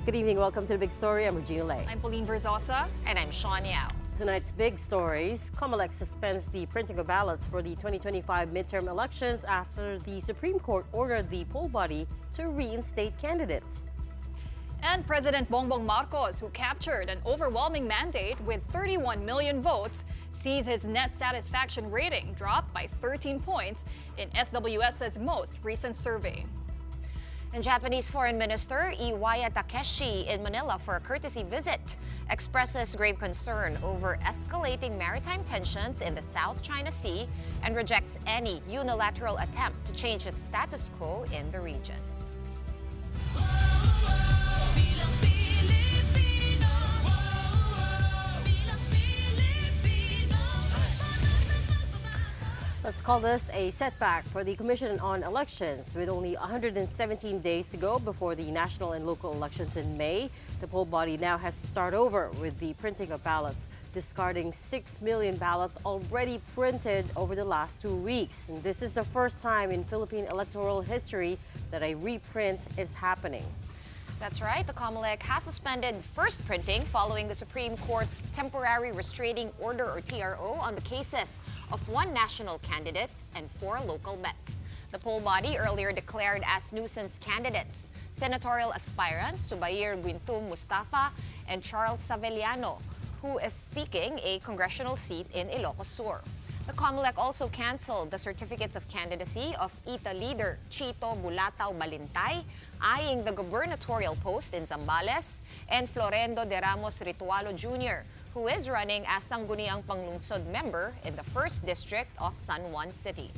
Good evening. Welcome to the Big Story. I'm Regina Lay. I'm Pauline Verzosa. And I'm Shawn Yao. Tonight's big stories. Comelec suspends the printing of ballots for the 2025 midterm elections after the Supreme Court ordered the poll body to reinstate candidates. And President Bongbong Marcos, who captured an overwhelming mandate with 31 million votes, sees his net satisfaction rating drop by 13 points in SWS's most recent survey. And Japanese Foreign Minister Iwaya Takeshi in Manila for a courtesy visit expresses grave concern over escalating maritime tensions in the South China Sea and rejects any unilateral attempt to change the status quo in the region. Let's call this a setback for the Commission on Elections. With only 117 days to go before the national and local elections in May, the poll body now has to start over with the printing of ballots, discarding 6 million ballots already printed over the last 2 weeks. And this is the first time in Philippine electoral history that a reprint is happening. That's right. The Comelec has suspended first printing following the Supreme Court's temporary restraining order or TRO on the cases of 1 national candidate and 4 local bets. The poll body earlier declared as nuisance candidates senatorial aspirants Subair Guintum Mustafa and Charles Savellano, who is seeking a congressional seat in Ilocos Sur. The Comelec also canceled the certificates of candidacy of ITA leader Chito Bulatao Balintay, eyeing the gubernatorial post in Zambales, and Florendo de Ramos Ritualo Jr., who is running as Sangguniang Panglungsod member in the 1st District of San Juan City.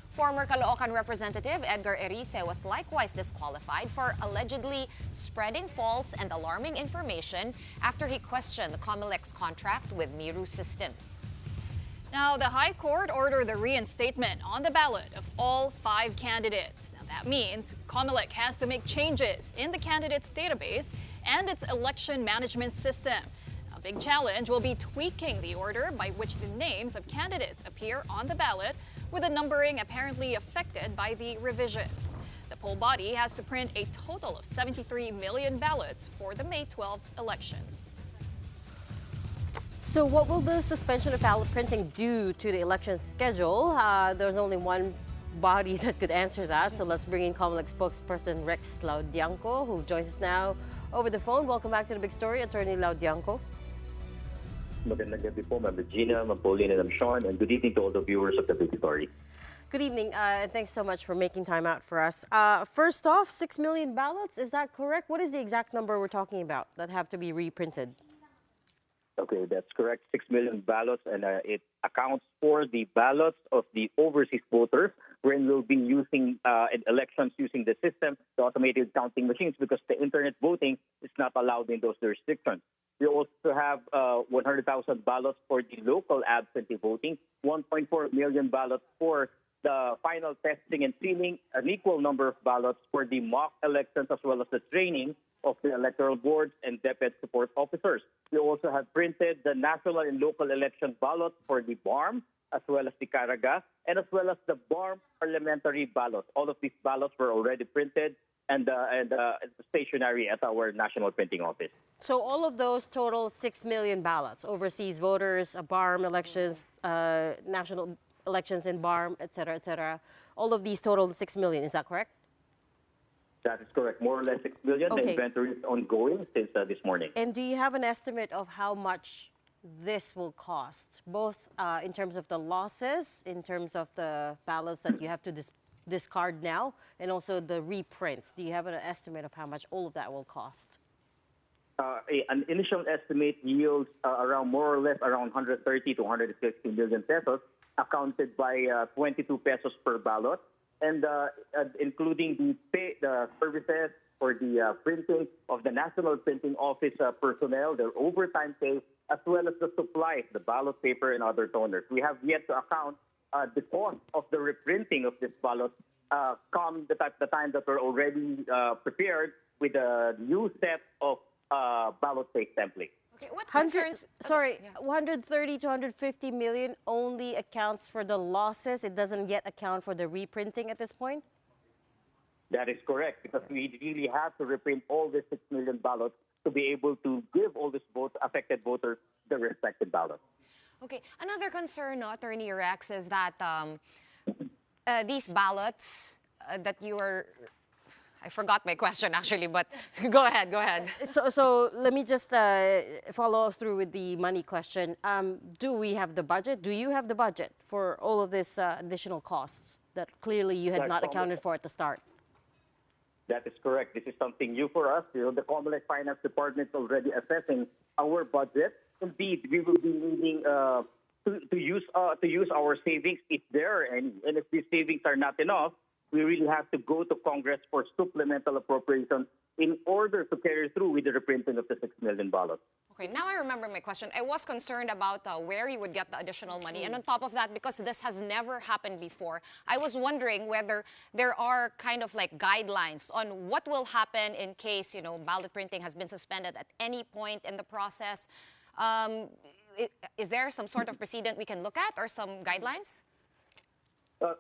Former Caloocan Representative Edgar Erice was likewise disqualified for allegedly spreading false and alarming information after he questioned the Comelec's contract with Miru Systems. Now, the High Court ordered the reinstatement on the ballot of all 5 candidates. Now, that means Comelec has to make changes in the candidates' database and its election management system. A big challenge will be tweaking the order by which the names of candidates appear on the ballot, with the numbering apparently affected by the revisions. The poll body has to print a total of 73 million ballots for the May 12 elections. So what will the suspension of ballot printing do to the election schedule? There's only one body that could answer that. So let's bring in Comelec spokesperson Rex Laudianco, who joins us now over the phone. Welcome back to the Big Story, Attorney Laudianco. Magandang gabi po, Ma'am Regina, Ma'am Pauline, and I'm Shawn, and good evening to all the viewers of the Big Story. Good evening, and thanks so much for making time out for us. First off, 6 million ballots, is that correct? What is the exact number we're talking about that have to be reprinted? Okay, that's correct. 6 million ballots, and it accounts for the ballots of the overseas voters, wherein we'll be using elections using the system, the automated counting machines, because the internet voting is not allowed in those jurisdictions. We also have 100,000 ballots for the local absentee voting, 1.4 million ballots for the final testing and sealing, an equal number of ballots for the mock elections, as well as the training of the electoral boards and deputy support officers. We also have printed the national and local election ballots for the BARM, as well as the Caraga, and as well as the BARM parliamentary ballots. All of these ballots were already printed and stationary at our national printing office. So all of those total 6 million ballots, overseas voters, BARM elections, national elections in BARM, etc., all of these total 6 million, is that correct? That is correct. More or less 6 million. Okay. The inventory is ongoing since this morning. And do you have an estimate of how much this will cost, both in terms of the losses, in terms of the ballots that you have to discard now, and also the reprints? Do you have an estimate of how much all of that will cost? An initial estimate yields around more or less around 130 to 150 million pesos, accounted by 22 pesos per ballot, and including the services for the printing of the National Printing Office personnel, their overtime pay, as well as the supplies, the ballot paper and other toners. We have yet to account the cost of the reprinting of this ballot come the time that we're already prepared with a new set of ballot page templates. Okay, what concerns... Sorry, 130 to 150 million only accounts for the losses. It doesn't yet account for the reprinting at this point? That is correct, because we really have to reprint all the 6 million ballots to be able to give all these affected voters the respective ballot. Okay, another concern, no, Attorney Rex, is that these ballots that you are... I forgot my question actually, but go ahead, go ahead. So let me just follow through with the money question. Do we have the budget? Do you have the budget for all of this additional costs that clearly you had not accounted for at the start? That is correct. This is something new for us. The Comelec Finance Department is already assessing our budget. Indeed, we will be needing to use our savings if there are any. And if these savings are not enough, we really have to go to Congress for supplemental appropriations in order to carry through with the reprinting of the 6 million ballots. Okay, now I remember my question. I was concerned about where you would get the additional money. And on top of that, because this has never happened before, I was wondering whether there are kind of like guidelines on what will happen in case, you know, ballot printing has been suspended at any point in the process. Is there some sort of precedent we can look at or some guidelines?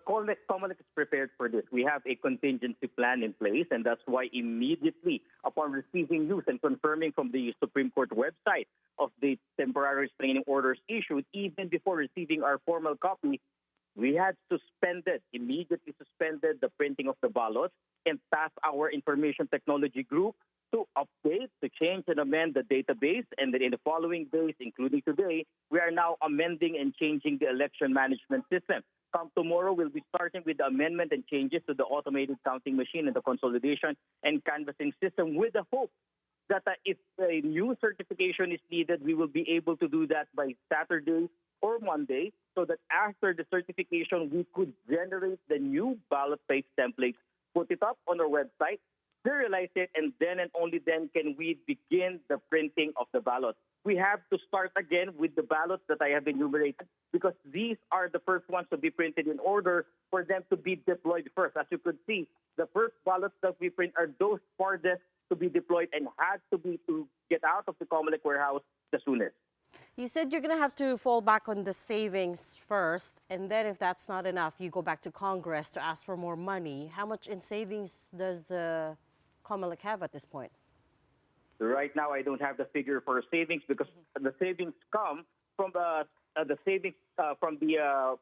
Comelec is prepared for this. We have a contingency plan in place, and that's why immediately upon receiving news and confirming from the Supreme Court website of the temporary restraining orders issued, even before receiving our formal copy, we had immediately suspended the printing of the ballots and tasked our information technology group to update, to change and amend the database. And then in the following days, including today, we are now amending and changing the election management system. Come tomorrow, we'll be starting with the amendment and changes to the automated counting machine and the consolidation and canvassing system with the hope that if a new certification is needed, we will be able to do that by Saturday or Monday, so that after the certification, we could generate the new ballot paste templates, put it up on our website, serialize it, and then and only then can we begin the printing of the ballots. We have to start again with the ballots that I have enumerated, because these are the first ones to be printed in order for them to be deployed first. As you could see, the first ballots that we print are those farthest to be deployed and had to get out of the Comelec warehouse the soonest. You said you're going to have to fall back on the savings first, and then if that's not enough, you go back to Congress to ask for more money. How much in savings does the Comelec have at this point? Right now, I don't have the figure for savings, because the savings come from the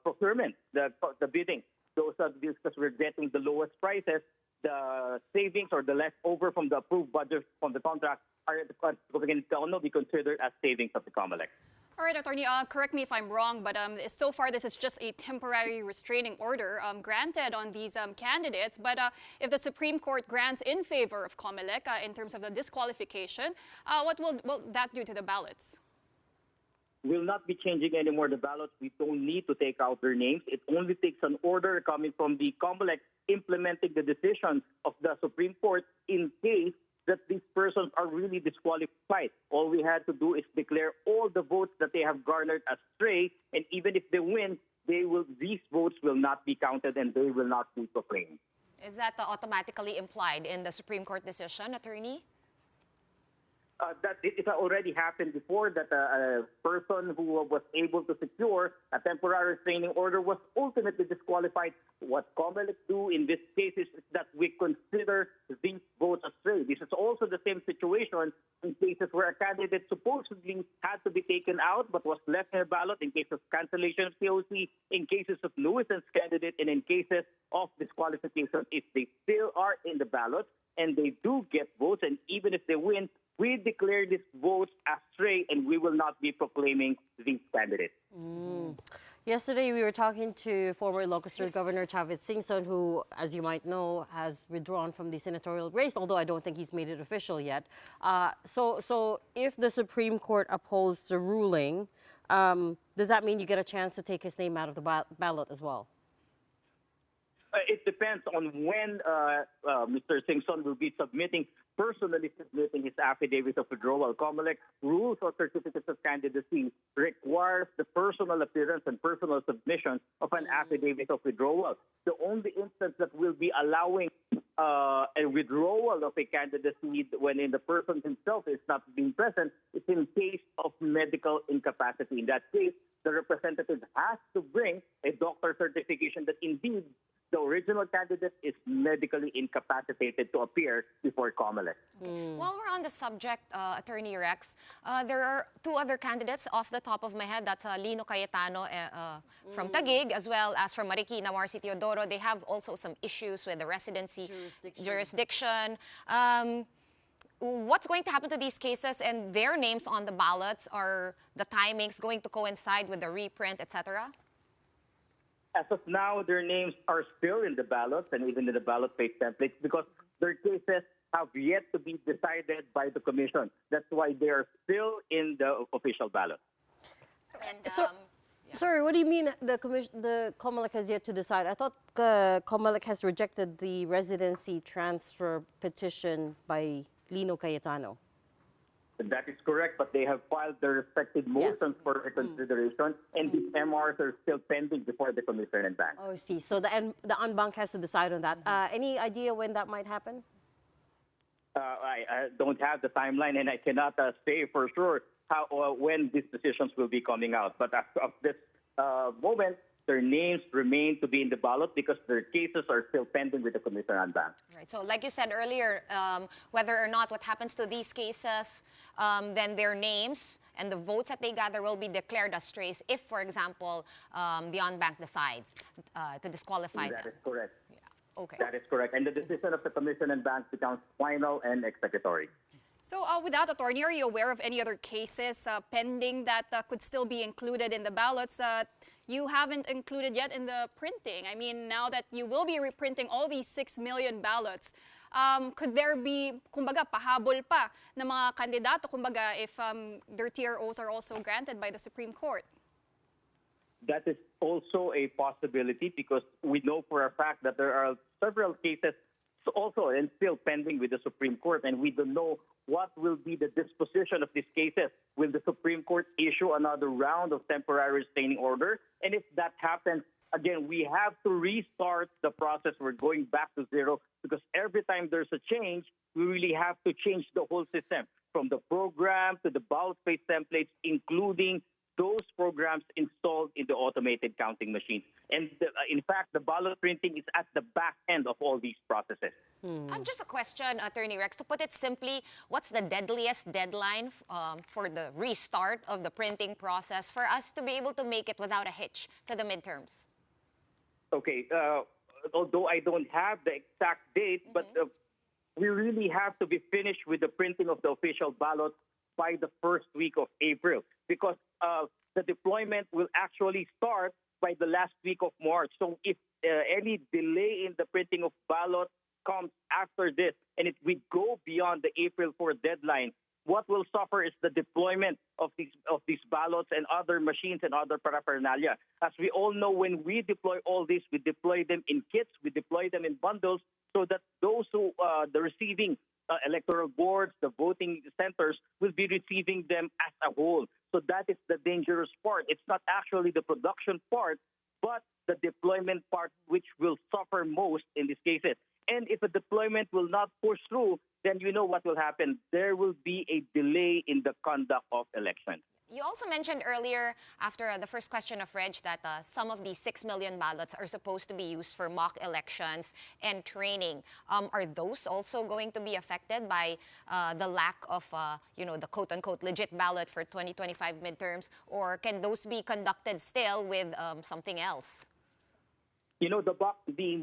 procurement, the bidding. Those are because we're getting the lowest prices. The savings or the leftover from the approved budget from the contract cannot be considered as savings of the Comelec. All right, Attorney, correct me if I'm wrong, but so far this is just a temporary restraining order granted on these candidates. But if the Supreme Court grants in favor of Comelec in terms of the disqualification, what will that do to the ballots? Will not be changing anymore the ballots. We don't need to take out their names. It only takes an order coming from the Comelec implementing the decision of the Supreme Court in case that these persons are really disqualified. All we had to do is declare all the votes that they have garnered as stray, and even if they win, these votes will not be counted and they will not be proclaimed. Is that automatically implied in the Supreme Court decision, Attorney? That it already happened before, that a person who was able to secure a temporary restraining order was ultimately disqualified. What Comelec do in this case is that we consider these votes as stray. This is also the same situation in cases where a candidate supposedly had to be taken out but was left in a ballot, in case of cancellation of COC, in cases of Lewison's candidate, and in cases of disqualification. If they still are in the ballot and they do get votes, and even if they win, we declare these votes as stray, and we will not be proclaiming these candidates. Yesterday, we were talking to former Ilocos Sur Governor Chavit Singson, who, as you might know, has withdrawn from the senatorial race, although I don't think he's made it official yet. So if the Supreme Court upholds the ruling, does that mean you get a chance to take his name out of the ballot as well? It depends on when Mr. Singson will be personally submitting his affidavit of withdrawal. Comelec rules or certificates of candidacy requires the personal appearance and personal submission of an affidavit of withdrawal. The only instance that will be allowing a withdrawal of a candidacy when the person himself is not being present is in case of medical incapacity. In that case, the representative has to bring a doctor certification that indeed the original candidate is medically incapacitated to appear before Comelec. While we're on the subject, Attorney Rex, there are two other candidates off the top of my head. That's Lino Cayetano from Taguig, as well as from Marikina, Marcy Teodoro. They have also some issues with the residency jurisdiction. What's going to happen to these cases and their names on the ballots? Are the timings going to coincide with the reprint, etc.? As of now, their names are still in the ballots and even in the ballot page templates because their cases have yet to be decided by the commission. That's why they are still in the official ballot. And, Sorry, what do you mean the Comelec has yet to decide? I thought Comelec has rejected the residency transfer petition by Lino Cayetano. That is correct, but they have filed their respective motions for reconsideration, and these MRs are still pending before the commission and bank. Oh, I see. So the en banc has to decide on that. Any idea when that might happen? I don't have the timeline, and I cannot say for sure when these decisions will be coming out. But as of this moment, their names remain to be in the ballot because their cases are still pending with the commission and bank. Right. So like you said earlier, whether or not what happens to these cases, then their names and the votes that they gather will be declared as strays if, for example, the en-banc decides to disqualify them. That is correct. Yeah. Okay. That is correct. And the decision of the commission and bank becomes final and executory. So with that, Attorney, are you aware of any other cases pending that could still be included in the ballots that you haven't included yet in the printing? I mean, now that you will be reprinting all these 6 million ballots, could there be, kumbaga, pahabol pa na mga kandidato, kumbaga, if their TROs are also granted by the Supreme Court? That is also a possibility because we know for a fact that there are several cases also and still pending with the Supreme Court, and we don't know what will be the disposition of these cases. Will the Supreme Court issue another round of temporary restraining order? And if that happens, again, we have to restart the process. We're going back to zero because every time there's a change, we really have to change the whole system from the program to the ballot-based templates, including those programs installed in the automated counting machines. And in fact, the ballot printing is at the back end of all these processes. Just a question, Attorney Rex. To put it simply, what's the deadliest deadline for the restart of the printing process for us to be able to make it without a hitch to the midterms? Okay, although I don't have the exact date, but we really have to be finished with the printing of the official ballot by the first week of April because the deployment will actually start by the last week of March. So if any delay in the printing of ballots comes after this, and if we go beyond the April 4 deadline, what will suffer is the deployment of these ballots and other machines and other paraphernalia. As we all know, when we deploy all this, we deploy them in kits, we deploy them in bundles, so that those who the receiving electoral boards, the voting centers, will be receiving them as a whole. So that is the dangerous part. It's not actually the production part, but the deployment part, which will suffer most in these cases. And if a deployment will not push through, then you know what will happen. There will be a delay in the conduct of elections. You also mentioned earlier, after the first question of Reg, that some of these 6 million ballots are supposed to be used for mock elections and training. Are those also going to be affected by the lack of, the quote-unquote legit ballot for 2025 midterms? Or can those be conducted still with something else? You know, the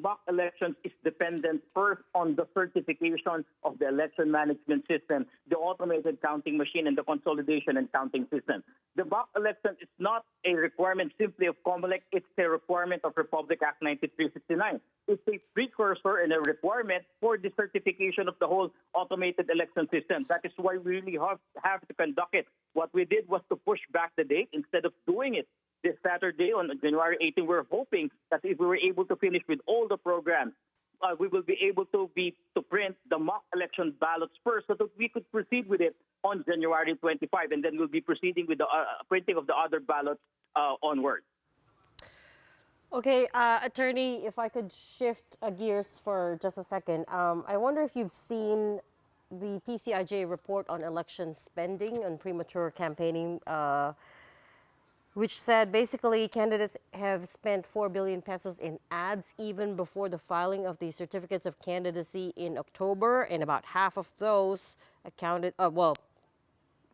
mock elections is dependent first on the certification of the election management system, the automated counting machine, and the consolidation and counting system. The mock election is not a requirement simply of Comelec. It's a requirement of Republic Act 9369. It's a precursor and a requirement for the certification of the whole automated election system. That is why we really have to conduct it. What we did was to push back the date instead of doing it this Saturday on January 18. We're hoping that if we were able to finish with all the programs, we will be able to print the mock election ballots first so that we could proceed with it on January 25. And then we'll be proceeding with the printing of the other ballots onward. Okay, Attorney, if I could shift gears for just a second. I wonder if you've seen the PCIJ report on election spending and premature campaigning. which said basically candidates have spent 4 billion pesos in ads even before the filing of the certificates of candidacy in October, and about half of those accounted,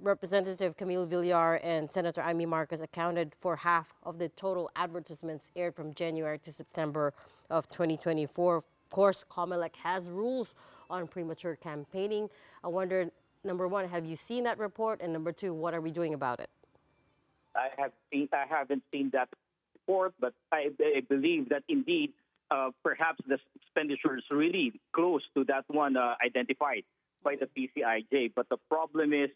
Representative Camille Villar and Senator Amy Marcos accounted for half of the total advertisements aired from January to September of 2024. Of course, Comelec has rules on premature campaigning. I wonder, number one, have you seen that report? And number two, what are we doing about it? I haven't seen that report, but I believe that indeed, perhaps the expenditure is really close to that one identified by the PCIJ. But the problem is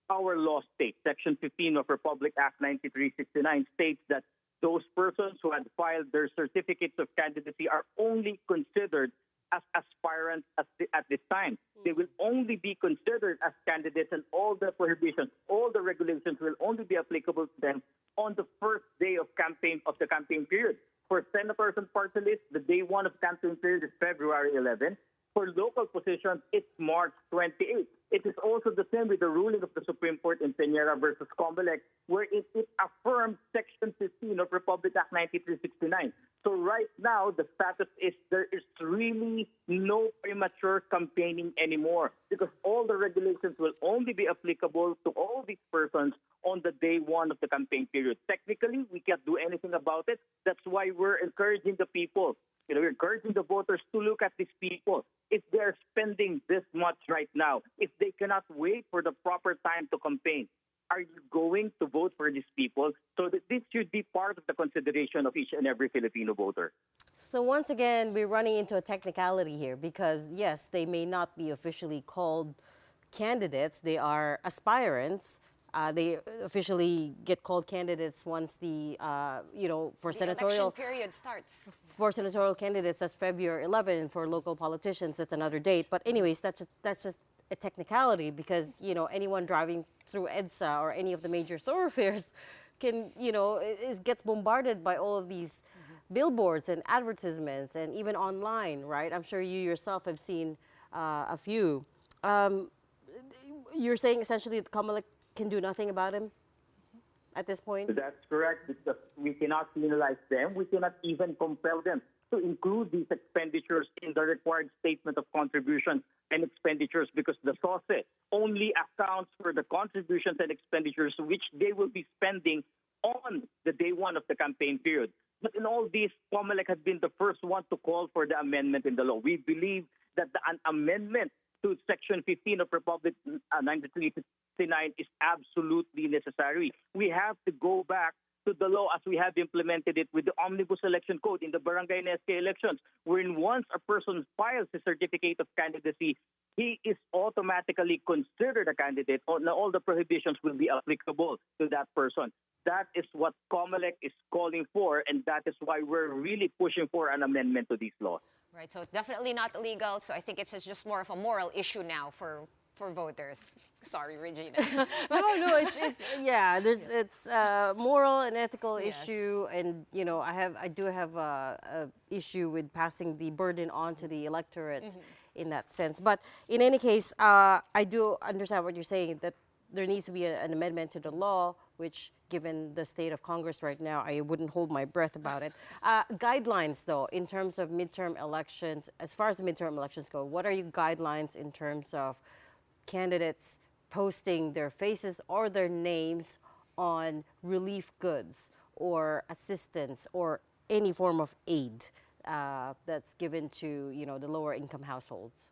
our law states, Section 15 of Republic Act 9369 states that those persons who had filed their certificates of candidacy are only considered as aspirants at this time. They will only be considered as candidates, and all the prohibitions, all the regulations will only be applicable to them on the first day of the campaign period. For senators and party lists, the day one of campaign period is February 11. For local positions, it's March 28. It is also the same with the ruling of the Supreme Court in Peñera versus Comelec, where it affirms Section 15 of Republic Act 9369. So right now, the status is there is really no premature campaigning anymore, because all the regulations will only be applicable to all these persons on the day one of the campaign period. Technically, we can't do anything about it. That's why we're encouraging the people. We're encouraging the voters to look at these people. If they're spending this much right now, if they cannot wait for the proper time to campaign, are you going to vote for these people? So that this should be part of the consideration of each and every Filipino voter. So once again, we're running into a technicality here because, yes, they may not be officially called candidates. They are aspirants. They officially get called candidates once the election period starts. For senatorial candidates, that's February 11. For local politicians, that's another date. But anyways, that's just a technicality because, anyone driving through EDSA or any of the major thoroughfares can, gets bombarded by all of these billboards and advertisements and even online, right? I'm sure you yourself have seen a few. You're saying essentially that Comelec can do nothing about him at this point? That's correct, because we cannot penalize them. We cannot even compel them to include these expenditures in the required statement of contributions and expenditures, because the SOSE only accounts for the contributions and expenditures which they will be spending on the day one of the campaign period. But in all this, Comelec has been the first one to call for the amendment in the law. We believe that an amendment to Section 15 of Republic 9369 is absolutely necessary. We have to go back to the law as we have implemented it with the Omnibus Election Code in the barangay and SK elections, wherein once a person files a certificate of candidacy, he is automatically considered a candidate. All the prohibitions will be applicable to that person. That is what Comelec is calling for, and that is why we're really pushing for an amendment to these laws. Right, so definitely not illegal. So I think it's just more of a moral issue now for voters. Sorry, Regina. No, it's a moral and ethical issue, and I do have a issue with passing the burden on to the electorate in that sense. But in any case, I do understand what you're saying, that there needs to be an amendment to the law, which, given the state of Congress right now, I wouldn't hold my breath about it. Guidelines, though, in terms of midterm elections, as far as the midterm elections go, what are your guidelines in terms of candidates posting their faces or their names on relief goods or assistance or any form of aid that's given to, the lower income households?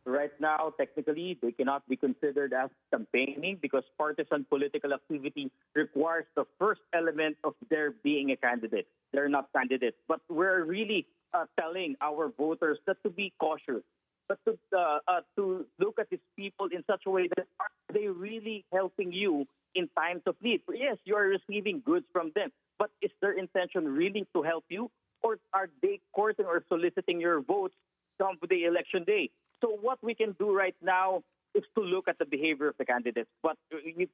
Right now, technically, they cannot be considered as campaigning because partisan political activity requires the first element of their being a candidate. They're not candidates. But we're really telling our voters that to be cautious, but to look at these people in such a way that are they really helping you in times of need? Yes, you are receiving goods from them, but is their intention really to help you, or are they courting or soliciting your votes come the election day? So what we can do right now is to look at the behavior of the candidates. But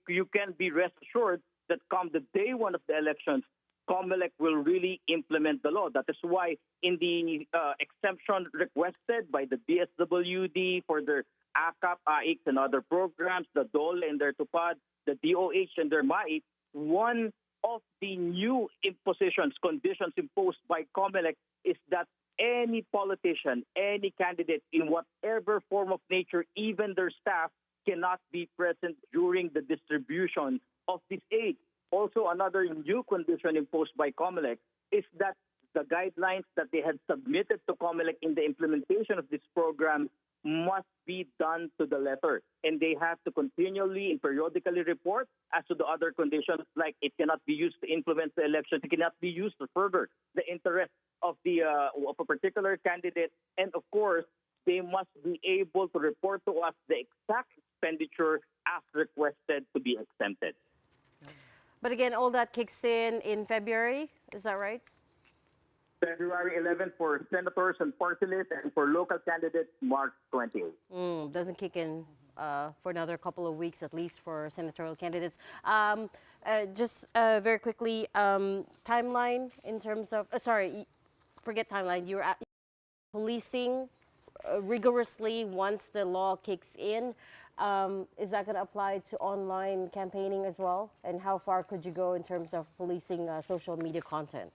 you can be rest assured that come the day one of the elections, Comelec will really implement the law. That is why in the exemption requested by the DSWD for their AKAP, AIX, and other programs, the DOLE and their TUPAD, the DOH and their MAIP, one of the new impositions, conditions imposed by Comelec is that any politician, any candidate in whatever form of nature, even their staff, cannot be present during the distribution of this aid. Also, another new condition imposed by Comelec is that the guidelines that they had submitted to Comelec in the implementation of this program must be done to the letter. And they have to continually and periodically report as to the other conditions, like it cannot be used to influence the election, it cannot be used to further the interest of a particular candidate, and of course, they must be able to report to us the exact expenditure as requested to be exempted. But again, all that kicks in February, is that right? February 11th for senators and party lists, and for local candidates, March 28th. Doesn't kick in for another couple of weeks, at least for senatorial candidates. Just very quickly, timeline in terms of, forget timeline, you're policing rigorously once the law kicks in. Is that going to apply to online campaigning as well? And how far could you go in terms of policing social media content?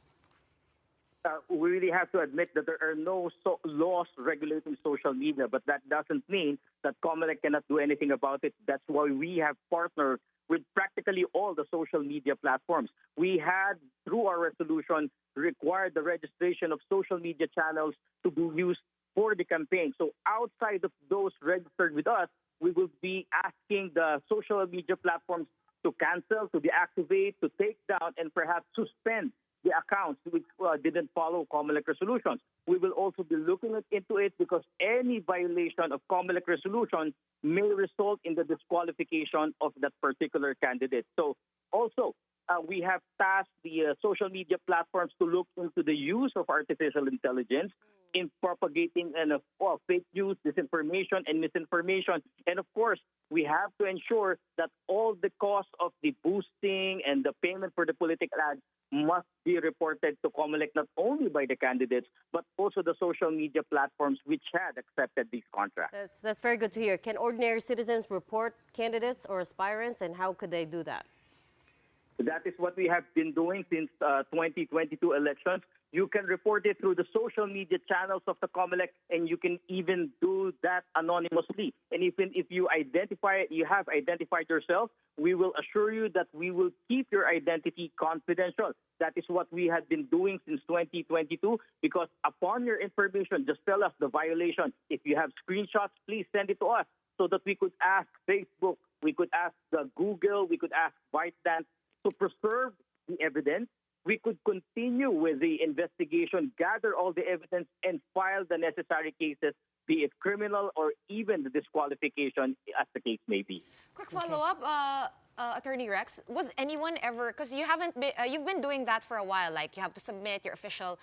We really have to admit that there are no laws regulating social media, but that doesn't mean that Comelec cannot do anything about it. That's why we have partnered with practically all the social media platforms. We had, through our resolution, required the registration of social media channels to be used for the campaign. So outside of those registered with us, we will be asking the social media platforms to cancel, to deactivate, to take down, and perhaps suspend the accounts which didn't follow Comelec resolutions. We will also be looking into it because any violation of Comelec resolution may result in the disqualification of that particular candidate. So also, we have tasked the social media platforms to look into the use of artificial intelligence in propagating fake news, disinformation, and misinformation. And of course, we have to ensure that all the costs of the boosting and the payment for the political ads must be reported to Comelec, not only by the candidates, but also the social media platforms which had accepted these contracts. That's very good to hear. Can ordinary citizens report candidates or aspirants, and how could they do that? That is what we have been doing since 2022 elections. You can report it through the social media channels of the Comelec, and you can even do that anonymously. And even if you have identified yourself, we will assure you that we will keep your identity confidential. That is what we have been doing since 2022, because upon your information, just tell us the violation. If you have screenshots, please send it to us so that we could ask Facebook, we could ask the Google, we could ask ByteDance to preserve the evidence. We could continue with the investigation, gather all the evidence, and file the necessary cases, be it criminal or even the disqualification, as the case may be. Quick follow-up, Attorney Rex. Was anyone ever, because you've been doing that for a while, like you have to submit your official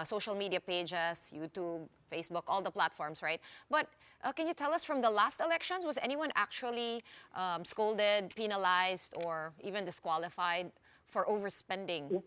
social media pages, YouTube, Facebook, all the platforms, right? But can you tell us from the last elections, was anyone actually scolded, penalized, or even disqualified for overspending?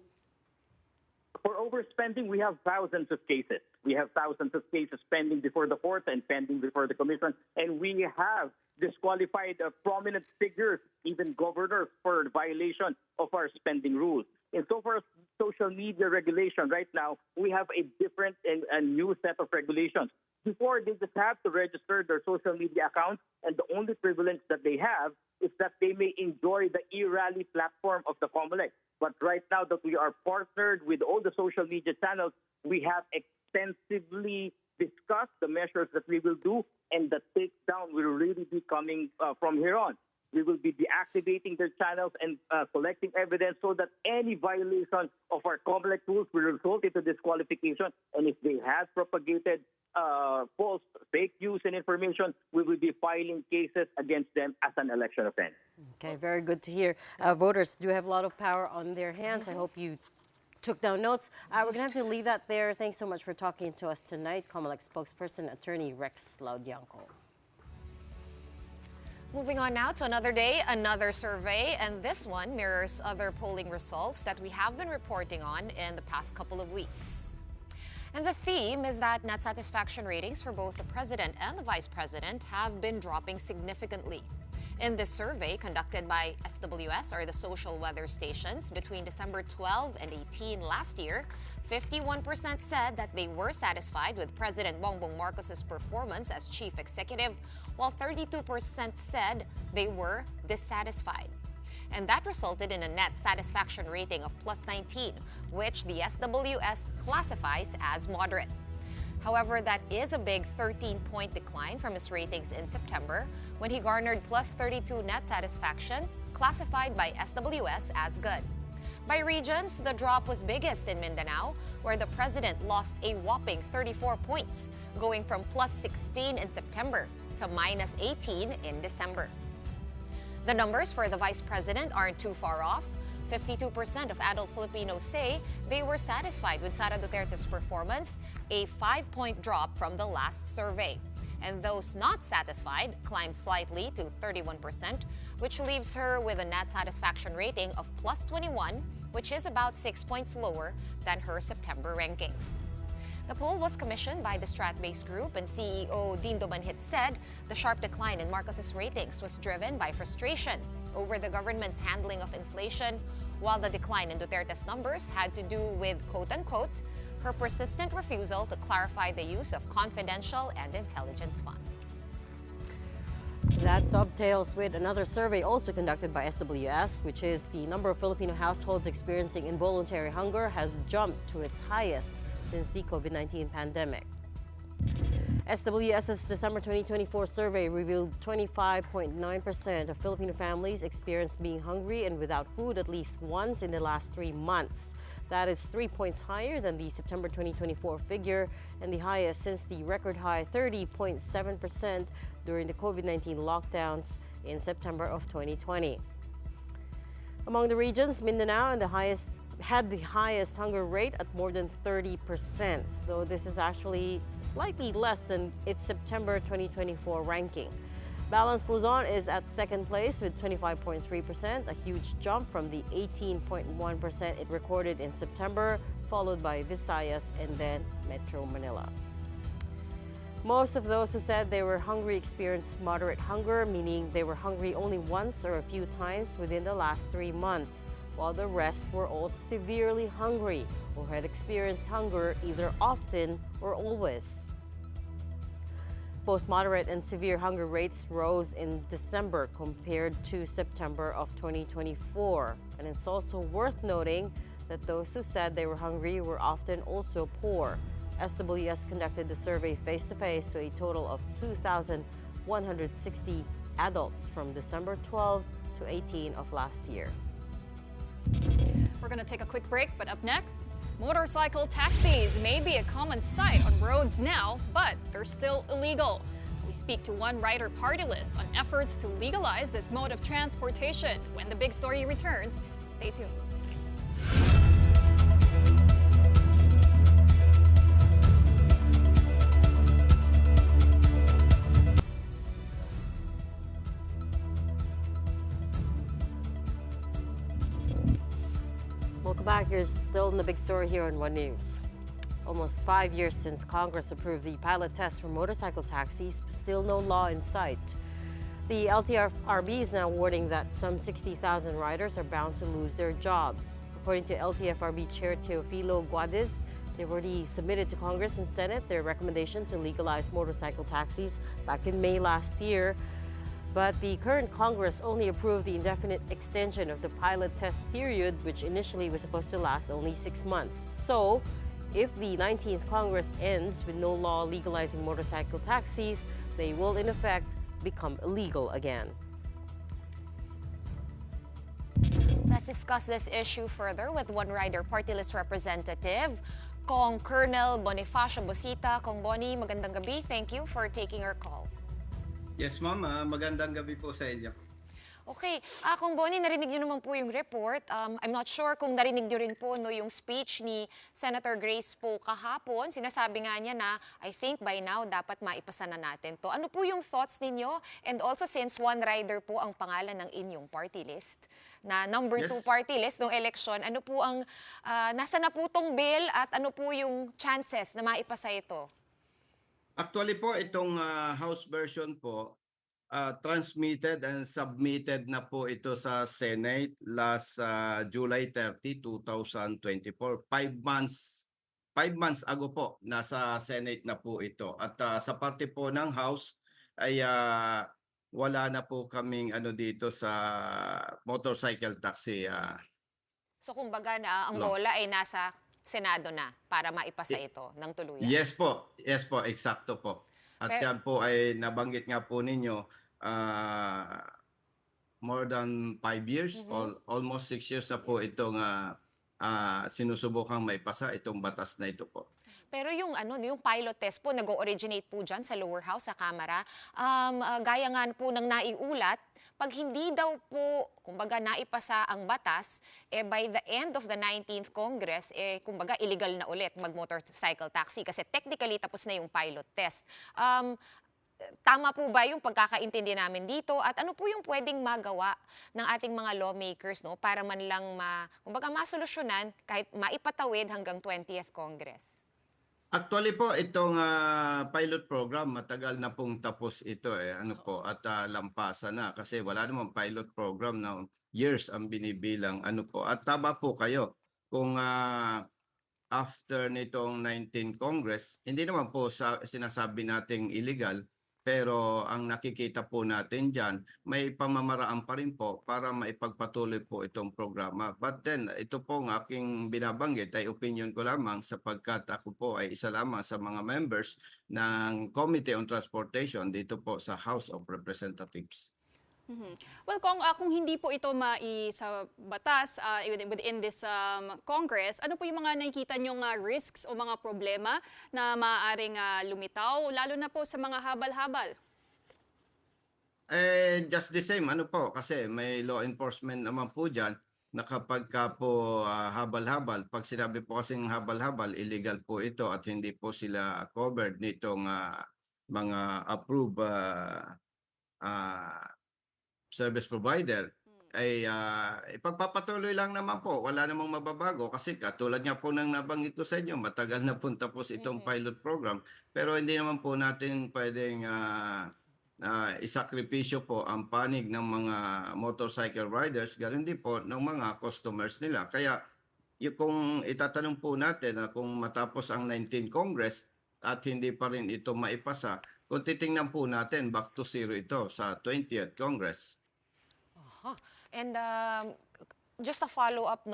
For overspending, we have thousands of cases. We have thousands of cases pending before the court and pending before the commission. And we have disqualified prominent figures, even governors, for violation of our spending rules. And so for social media regulation right now, we have a different and new set of regulations. Before, they just have to register their social media accounts, and the only privilege that they have is that they may enjoy the e-rally platform of the Comelec. But right now that we are partnered with all the social media channels, we have extensively discussed the measures that we will do, and the takedown will really be coming from here on. We will be deactivating their channels and collecting evidence so that any violation of our Comelec rules will result into disqualification. And if they have propagated false, fake news and information, we will be filing cases against them as an election offense. Okay, very good to hear. Voters do have a lot of power on their hands. I hope you took down notes. We're going to have to leave that there. Thanks so much for talking to us tonight. Comelec spokesperson, Attorney Rex Laudianco. Moving on now to another day, another survey, and this one mirrors other polling results that we have been reporting on in the past couple of weeks. And the theme is that net satisfaction ratings for both the president and the vice president have been dropping significantly. In this survey conducted by SWS, or the Social Weather Stations, between December 12 and 18 last year, 51% said that they were satisfied with President Bongbong Marcos's performance as chief executive, while 32% said they were dissatisfied. And that resulted in a net satisfaction rating of +19, which the SWS classifies as moderate. However, that is a big 13-point decline from his ratings in September, when he garnered +32 net satisfaction, classified by SWS as good. By regions, the drop was biggest in Mindanao, where the president lost a whopping 34 points, going from +16 in September to -18 in December. The numbers for the vice president aren't too far off. 52% of adult Filipinos say they were satisfied with Sara Duterte's performance, a 5-point drop from the last survey. And those not satisfied climbed slightly to 31%, which leaves her with a net satisfaction rating of +21, which is about 6 points lower than her September rankings. The poll was commissioned by the Strat-based group, and CEO Dindo Manhit said the sharp decline in Marcos's ratings was driven by frustration over the government's handling of inflation, while the decline in Duterte's numbers had to do with, quote-unquote, her persistent refusal to clarify the use of confidential and intelligence funds. That dovetails with another survey also conducted by SWS, which is the number of Filipino households experiencing involuntary hunger has jumped to its highest since the COVID-19 pandemic. SWS's December 2024 survey revealed 25.9% of Filipino families experienced being hungry and without food at least once in the last 3 months. That is 3 points higher than the September 2024 figure and the highest since the record high 30.7% during the COVID-19 lockdowns in September of 2020. Among the regions, Mindanao had the highest hunger rate at more than 30%, though this is actually slightly less than its September 2024 ranking. Balanced Luzon is at second place with 25.3%, a huge jump from the 18.1% it recorded in September, followed by Visayas and then Metro Manila. Most of those who said they were hungry experienced moderate hunger, meaning they were hungry only once or a few times within the last 3 months, while the rest were all severely hungry or had experienced hunger either often or always. Both moderate and severe hunger rates rose in December compared to September of 2024. And it's also worth noting that those who said they were hungry were often also poor. SWS conducted the survey face-to-face to a total of 2,160 adults from December 12 to 18 of last year. We're going to take a quick break, but up next, motorcycle taxis may be a common sight on roads now, but they're still illegal. We speak to one rider party list on efforts to legalize this mode of transportation when the big story returns. Stay tuned. Welcome back. You're still in the big story here on One News. Almost 5 years since Congress approved the pilot test for motorcycle taxis, still no law in sight. The LTFRB is now warning that some 60,000 riders are bound to lose their jobs. According to LTFRB Chair Teofilo Guadis, they've already submitted to Congress and Senate their recommendation to legalize motorcycle taxis back in May last year. But the current Congress only approved the indefinite extension of the pilot test period, which initially was supposed to last only 6 months. So, if the 19th Congress ends with no law legalizing motorcycle taxis, they will in effect become illegal again. Let's discuss this issue further with One Rider Party List representative, Kong Colonel Bonifacio Bosita. Kong Boni, magandang gabi. Thank you for taking our call. Yes, ma'am. Magandang gabi po sa inyo. Okay. Kung Bonnie, narinig niyo naman po yung report. I'm not sure kung narinig niyo rin po yung speech ni Senator Grace po kahapon. Sinasabi nga niya na, I think by now dapat maipasa na natin to. Ano po yung thoughts ninyo? And also since One Rider po ang pangalan ng inyong party list, na number 2 party list ng eleksyon, ano po ang, nasa na po tong bill at ano po yung chances na maipasa ito? Actually po, itong House version po, transmitted and submitted na po ito sa Senate last July 30, 2024. 5 months ago po, nasa Senate na po ito. At sa parte po ng House ay wala na po kaming ano dito sa motorcycle taxi. So kumbaga na ang bola ay nasa Senado na para maipasa ito ng tuluyan. Yes po, eksakto po. At yan po ay nabanggit nga po ninyo, more than 5 years, almost 6 years na po itong sinusubukang maipasa itong batas na ito po. Pero yung yung pilot test po nag-originate po diyan sa lower house sa Kamara. Gaya nga po ng naiulat, pag hindi daw po kumbaga naipasa ang batas, by the end of the 19th Congress kumbaga illegal na ulit mag-motorcycle taxi kasi technically tapos na yung pilot test. Tama po ba yung pagkakaintindi namin dito at ano po yung pwedeng magawa ng ating mga lawmakers para man lang kumbaga masolusyonan kahit maipatawid hanggang 20th Congress? Actually po, itong pilot program, matagal na pong tapos ito at lampasan na kasi wala namang pilot program na years ang binibilang At tama po kayo, kung after nitong 19th Congress, hindi naman po sinasabi nating illegal, pero ang nakikita po natin dyan, may pamamaraan pa rin po para maipagpatuloy po itong programa. But then, ito po ang aking binabanggit ay opinion ko lamang sapagkat ako po ay isa lamang sa mga members ng Committee on Transportation dito po sa House of Representatives. Well, kung hindi po ito sa batas within this Congress, ano po yung mga nakikita nyong risks o mga problema na maaaring lumitaw, lalo na po sa mga habal-habal? Just the same, kasi may law enforcement naman po dyan na kapag ka po habal-habal, pag sinabi po kasing habal-habal, illegal po ito at hindi po sila covered nitong mga approved service provider, ay ipagpapatuloy lang naman po. Wala namang mababago kasi katulad nga po ng nabanggit ko sa inyo, matagal na po tapos itong pilot program. Pero hindi naman po natin pwedeng isakripisyo po ang panig ng mga motorcycle riders, ganoon din po ng mga customers nila. Kaya kung itatanong po natin kung matapos ang 19th Congress at hindi pa rin ito maipasa, kung titingnan po natin, back to zero ito sa 20th Congress. And just a follow-up,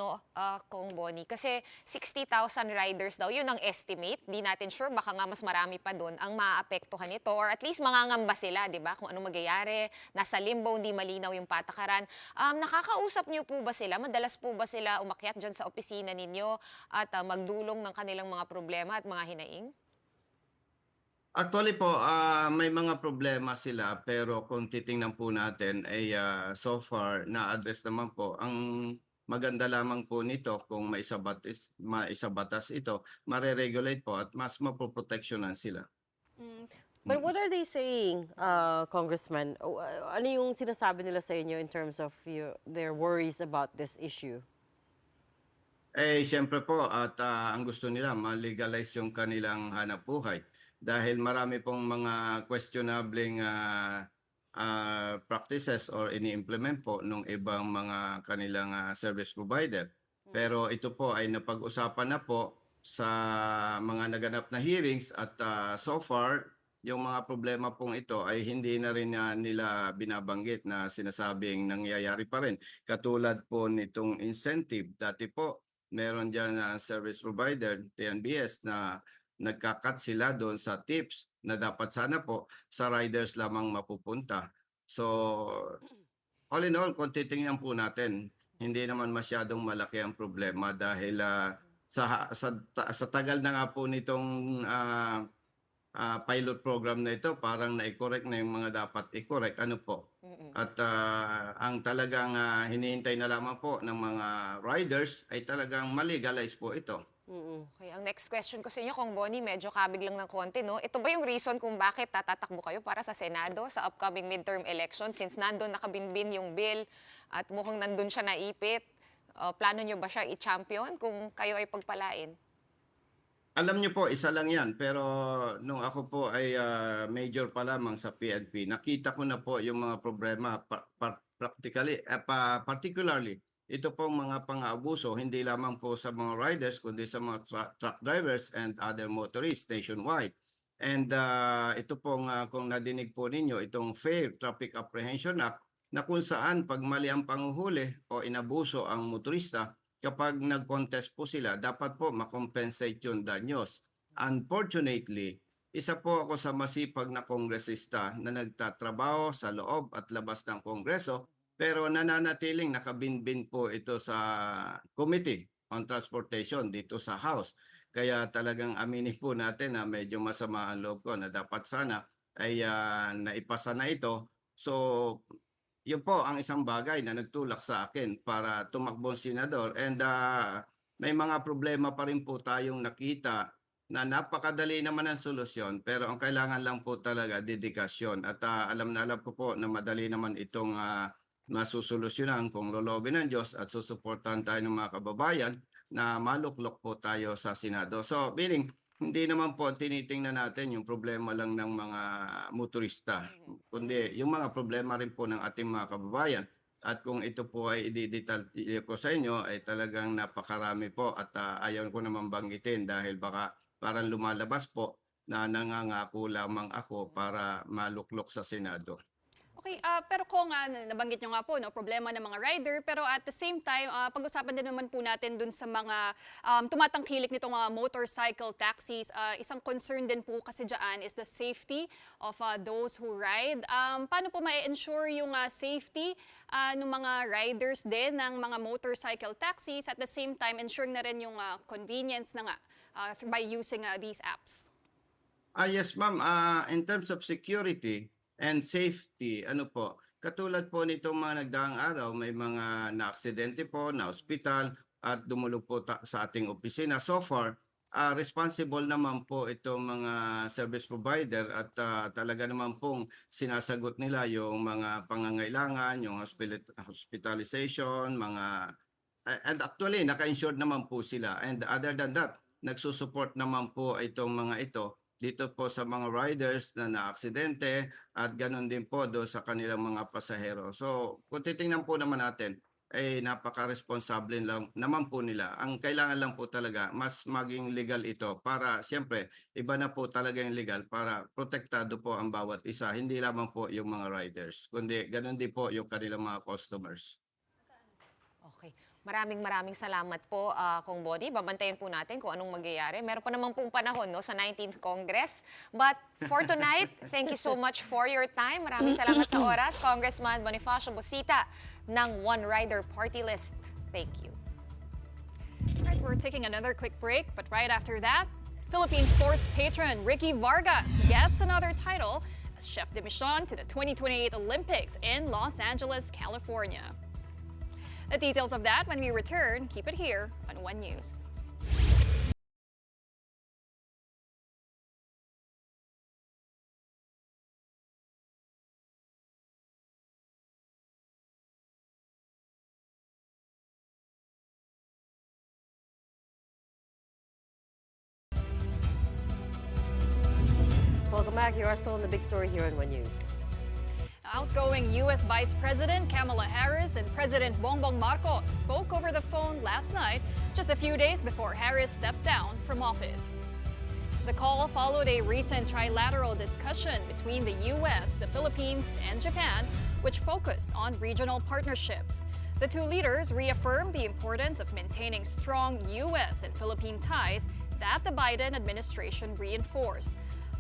Kong Bonnie, kasi 60,000 riders daw, yun ang estimate. Di natin sure, baka nga mas marami pa doon ang maapektuhan nito or at least mangangamba sila, di ba? Kung ano magyayari, nasa limbo, hindi malinaw yung patakaran. Nakakausap niyo po ba sila? Madalas po ba sila umakyat dyan sa opisina ninyo at magdulong ng kanilang mga problema at mga hinaing? Actually po, may mga problema sila pero kung titingnan po natin ay so far na-address naman po. Ang maganda lamang po nito kung maisabatas ito, mare-regulate po at mas mapoproteksyonan sila. But what are they saying, Congressman? Ano yung sinasabi nila sa inyo in terms of their worries about this issue? Siyempre po at ang gusto nila ma-legalize yung kanilang hanapbuhay. Dahil marami pong mga questionabling practices or ini-implement po ng ibang mga kanilang service provider. Pero ito po ay napag-usapan na po sa mga naganap na hearings at so far, yung mga problema pong ito ay hindi na rin nila binabanggit na sinasabing nangyayari pa rin. Katulad po nitong incentive. Dati po, meron dyan service provider, TNBS, na nagkakat sila doon sa tips na dapat sana po sa riders lamang mapupunta. So, all in all, kung titingnan po natin, hindi naman masyadong malaki ang problema dahil sa tagal na nga po nitong pilot program na ito, parang na-correct na yung mga dapat i-correct. At ang talagang hinihintay na lamang po ng mga riders ay talagang malegalize po ito. Okay, ang next question ko sa inyo, Kong Bonnie, medyo kabig lang ng konti, no? Ito ba yung reason kung bakit tatatakbo kayo para sa Senado sa upcoming midterm election since nandun nakabinbin yung bill at mukhang nandun siya naipit? Plano nyo ba siya i-champion kung kayo ay pagpalain? Alam niyo po, isa lang yan. Pero nung ako po ay major pa lamang sa PNP, nakita ko na po yung mga problema particularly ito pong mga pang-aabuso, hindi lamang po sa mga riders, kundi sa mga truck drivers and other motorists nationwide. And ito pong kung nadinig po ninyo, itong Fair Traffic Apprehension Act, na kung saan pag mali ang panguhuli o inabuso ang motorista, kapag nag-contest po sila, dapat po makompensate yung danyos. Unfortunately, isa po ako sa masipag na kongresista na nagtatrabaho sa loob at labas ng kongreso, pero nananatiling nakabinbin po ito sa Committee on Transportation dito sa House. Kaya talagang aminin po natin na medyo masama ang loob ko na dapat sana ay naipasa na ito. So, yun po ang isang bagay na nagtulak sa akin para tumakbong senador. And may mga problema pa rin po tayong nakita na napakadali naman ang solusyon, pero ang kailangan lang po talaga dedikasyon. At alam na alam ko po na madali naman itong masusolusyonan kung lolobin ng Diyos at susuportahan tayo ng mga kababayan na maluklok po tayo sa Senado. So, meaning, hindi naman po tinitingnan natin yung problema lang ng mga motorista, kundi yung mga problema rin po ng ating mga kababayan. At kung ito po ay i-detail ko sa inyo, ay talagang napakarami po at ayaw ko naman banggitin dahil baka parang lumalabas po na nangangako lamang ako para maluklok sa Senado. Okay, pero kung nabanggit nyo nga po, no, problema ng mga rider, pero at the same time, pag-usapan din naman po natin dun sa mga tumatangkilik nitong mga motorcycle taxis. Isang concern din po kasi dyan is the safety of those who ride. Paano po ma-ensure yung safety ng mga riders din ng mga motorcycle taxis, at the same time ensuring na rin yung convenience na nga by using these apps? Yes, ma'am. In terms of security and safety, ano po, katulad po nitong mga nagdaang araw, may mga na-aksidente po, na ospital at dumulog po sa ating opisina. So far, responsible naman po itong mga service provider at talaga naman pong sinasagot nila yung mga pangangailangan, yung hospitalization, and actually, naka-insured naman po sila. And other than that, nagsusupport naman po itong mga ito dito po sa mga riders na na-aksidente at ganoon din po do sa kanilang mga pasahero. So kung titingnan po naman natin, ay napaka-responsable lang naman po nila. Ang kailangan lang po talaga, mas maging legal ito para siyempre, iba na po talaga yung legal para protektado po ang bawat isa. Hindi lamang po yung mga riders, kundi ganoon din po yung kanilang mga customers. Okay. Maraming salamat po, Kong Body. Babantayan po natin kung anong magyayari. Meron pa naman pong panahon, no, sa 19th Congress. But for tonight, thank you so much for your time. Maraming salamat sa oras, Congressman Bonifacio Busita ng One Rider Party List. Thank you. All right, we're taking another quick break, but right after that, Philippine sports patron Ricky Vargas gets another title as chef de mission to the 2028 Olympics in Los Angeles, California. The details of that when we return. Keep it here on One News. Welcome back. You are still in the big story here on One News. Outgoing U.S. Vice President Kamala Harris and President Bongbong Marcos spoke over the phone last night, just a few days before Harris steps down from office. The call followed a recent trilateral discussion between the U.S., the Philippines, and Japan, which focused on regional partnerships. The two leaders reaffirmed the importance of maintaining strong U.S. and Philippine ties that the Biden administration reinforced.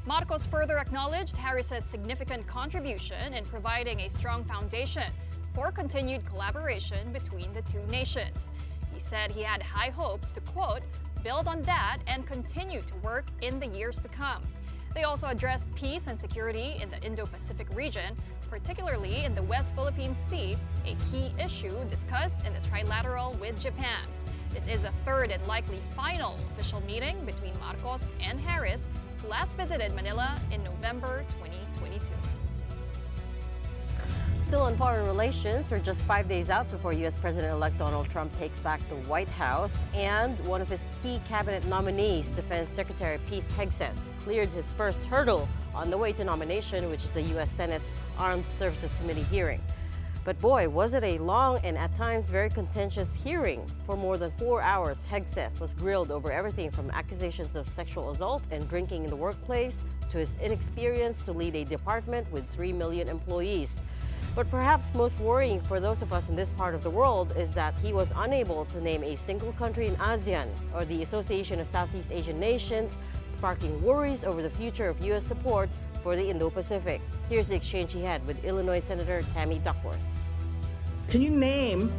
Marcos further acknowledged Harris's significant contribution in providing a strong foundation for continued collaboration between the two nations. He said he had high hopes to, quote, build on that and continue to work in the years to come. They also addressed peace and security in the Indo-Pacific region, particularly in the West Philippine Sea, a key issue discussed in the trilateral with Japan. This is the third and likely final official meeting between Marcos and Harris, who last visited Manila in November 2022. still on foreign relations. We're just 5 days out before U.S. President-elect Donald Trump takes back the White House. And one of his key cabinet nominees, Defense Secretary Pete Hegseth, cleared his first hurdle on the way to nomination, which is the U.S. Senate's Armed Services Committee hearing. But boy, was it a long and at times very contentious hearing. For more than 4 hours, Hegseth was grilled over everything from accusations of sexual assault and drinking in the workplace to his inexperience to lead a department with 3 million employees. But perhaps most worrying for those of us in this part of the world is that he was unable to name a single country in ASEAN or the Association of Southeast Asian Nations, sparking worries over the future of U.S. support for the Indo-Pacific. Here's the exchange he had with Illinois Senator Tammy Duckworth. Can you name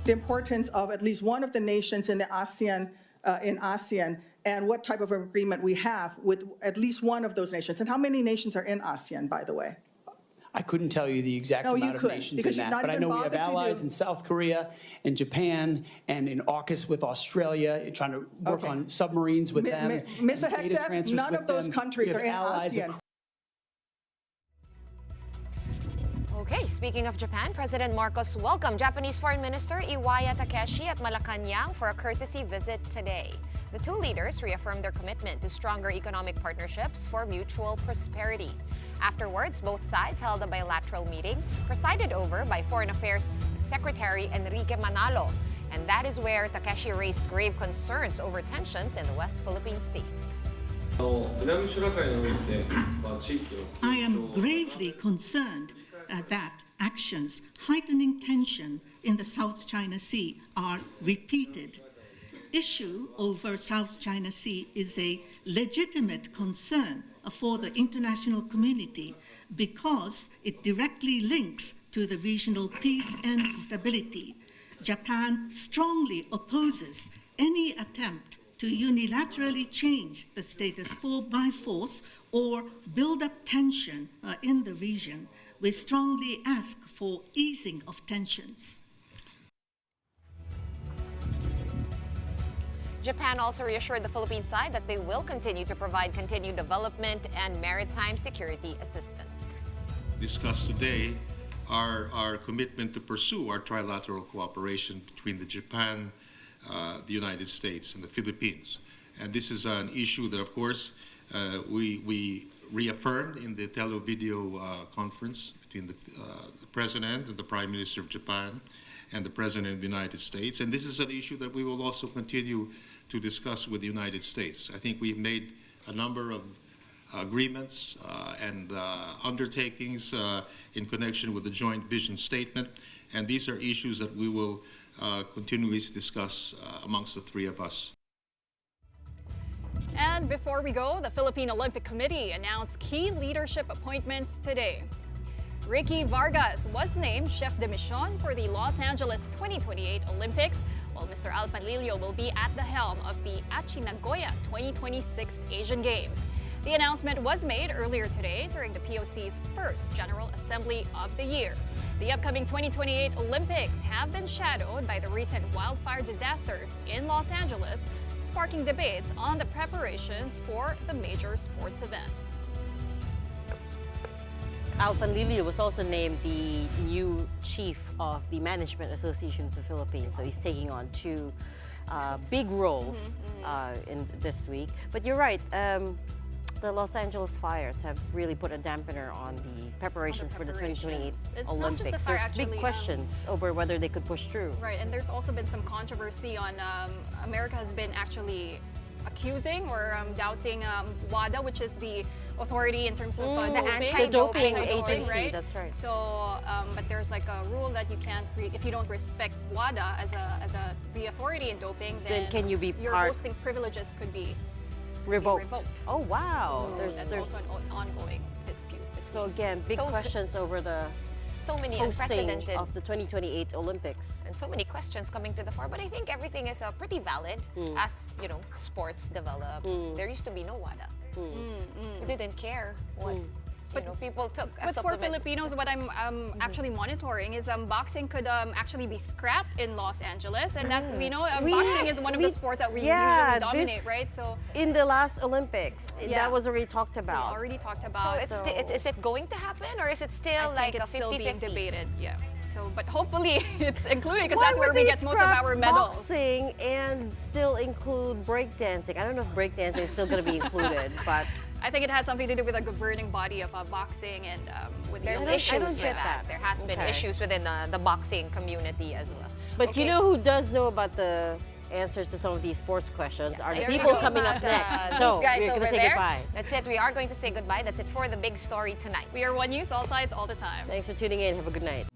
the importance of at least one of the nations in the ASEAN, and what type of agreement we have with at least one of those nations? And how many nations are in ASEAN, by the way? I couldn't tell you the exact amount of nations in that, but I know we have allies in South Korea and Japan and in AUKUS with Australia, trying to work on submarines with them. Mr. Hegseth, none of those countries are in ASEAN. Okay, speaking of Japan, President Marcos welcomed Japanese Foreign Minister Iwaya Takeshi at Malacanang for a courtesy visit today. The two leaders reaffirmed their commitment to stronger economic partnerships for mutual prosperity. Afterwards, both sides held a bilateral meeting presided over by Foreign Affairs Secretary Enrique Manalo. And that is where Takeshi raised grave concerns over tensions in the West Philippine Sea. I am gravely concerned that actions heightening tension in the South China Sea are repeated. Issue over South China Sea is a legitimate concern for the international community because it directly links to the regional peace and stability. Japan strongly opposes any attempt to unilaterally change the status quo by force or build up tension in the region. We strongly ask for easing of tensions. Japan also reassured the Philippine side that they will continue to provide continued development and maritime security assistance. Discussed today our commitment to pursue our trilateral cooperation between Japan, the United States, and the Philippines. And this is an issue that, of course, we reaffirmed in the tele-video conference between the President and the Prime Minister of Japan and the President of the United States. And this is an issue that we will also continue to discuss with the United States. I think we've made a number of agreements and undertakings in connection with the joint vision statement. And these are issues that we will continually discuss amongst the three of us. And before we go, the Philippine Olympic Committee announced key leadership appointments today. Ricky Vargas was named chef de mission for the Los Angeles 2028 Olympics, while Mr. Al Panlilio will be at the helm of the Aichi Nagoya 2026 Asian Games. The announcement was made earlier today during the POC's first General Assembly of the year. The upcoming 2028 Olympics have been shadowed by the recent wildfire disasters in Los Angeles, sparking debates on the preparations for the major sports event. Al Panlilio was also named the new chief of the Management Association of the Philippines, so he's taking on two big roles in this week. But you're right, the Los Angeles fires have really put a dampener on the preparations for the 2028 Olympics. Not just the fire, there's big questions over whether they could push through. Right, and there's also been some controversy on America has been actually accusing or doubting WADA, which is the authority in terms of the anti-doping agency, right? That's right. So, but there's like a rule that you can't, if you don't respect WADA as the authority in doping, then can you be your hosting privileges could be revoked. Oh wow! So that's also an ongoing dispute. So again, big questions over the so many hosting unprecedented of the 2028 Olympics. And so many questions coming to the fore, but I think everything is pretty valid as, you know, sports develops. There used to be no WADA. We didn't care what people took But for Filipinos, what I'm actually monitoring is boxing could actually be scrapped in Los Angeles, and that we know boxing is one of the sports that we usually dominate, right? So in the last Olympics, that was already talked about. It's already talked about. So is it going to happen, or is it still like a 50-50? Still being debated, yeah. So, but hopefully it's included because that's where we get most of our medals. Boxing and still include breakdancing. I don't know if breakdancing is still going to be included, but I think it has something to do with the governing body of boxing and with there's issues with that. There has been issues within the boxing community as well. But you know who does know about the answers to some of these sports questions are the people coming up next. So these guys we're over going to say there. goodbye. That's it. We are going to say goodbye. That's it for the big story tonight. We are One News, all sides, all the time. Thanks for tuning in. Have a good night.